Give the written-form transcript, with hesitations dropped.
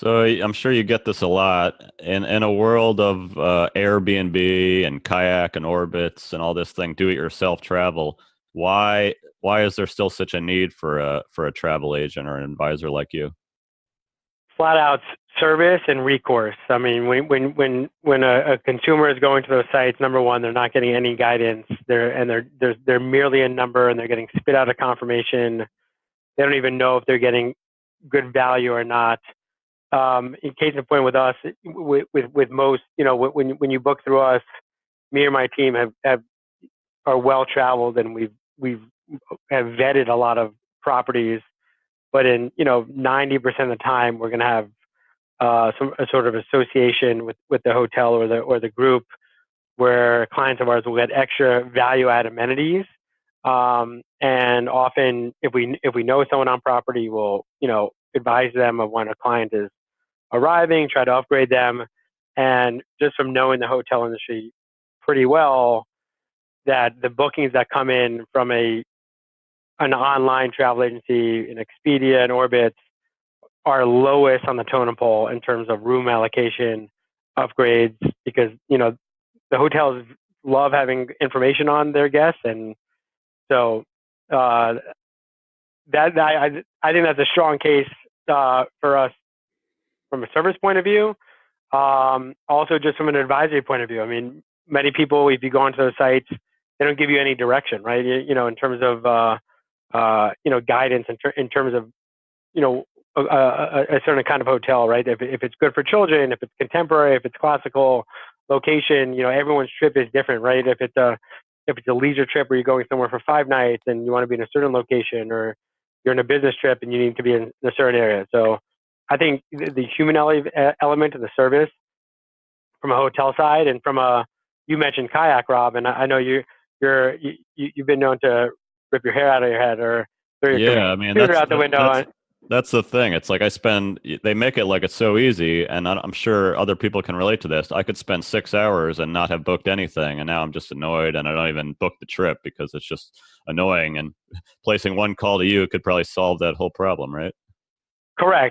So I'm sure you get this a lot in a world of Airbnb and kayak and orbits and all this thing, do-it-yourself travel. Why is there still such a need for a travel agent or an advisor like you? Flat out service and recourse. I mean, when a consumer is going to those sites, number one, they're not getting any guidance. They're merely a number, and they're getting spit out a confirmation. They don't even know if they're getting good value or not. In case in point with us, with most, when you book through us, me and my team have are well traveled, and we've have vetted a lot of properties. But in 90% of the time, we're going to have some a sort of association with the hotel or the group, where clients of ours will get extra value add amenities. And often, if we know someone on property, we'll advise them of when a client is arriving, try to upgrade them. And just from knowing the hotel industry pretty well, that the bookings that come in from an online travel agency, an Expedia, and Orbitz, are lowest on the totem pole in terms of room allocation, upgrades, because the hotels love having information on their guests, and so uh, I think that's a strong case for us from a service point of view. Also, just from an advisory point of view, I mean, many people, if you go onto those sites, they don't give you any direction, right? In terms of guidance, in terms of a certain kind of hotel, right? If it's good for children, if it's contemporary, if it's classical, location, everyone's trip is different, right? If it's a leisure trip where you're going somewhere for 5 nights and you want to be in a certain location, or you're in a business trip and you need to be in a certain area. So I think the human element of the service from a hotel side, and you mentioned kayak, Rob, and I know you've been known to rip your hair out of your head or throw your Yeah, I mean computer out the window. that's the thing. It's like they make it like it's so easy, and I'm sure other people can relate to this. I could spend 6 hours and not have booked anything, and now I'm just annoyed, and I don't even book the trip because it's just annoying. And placing one call to you could probably solve that whole problem, right? Correct.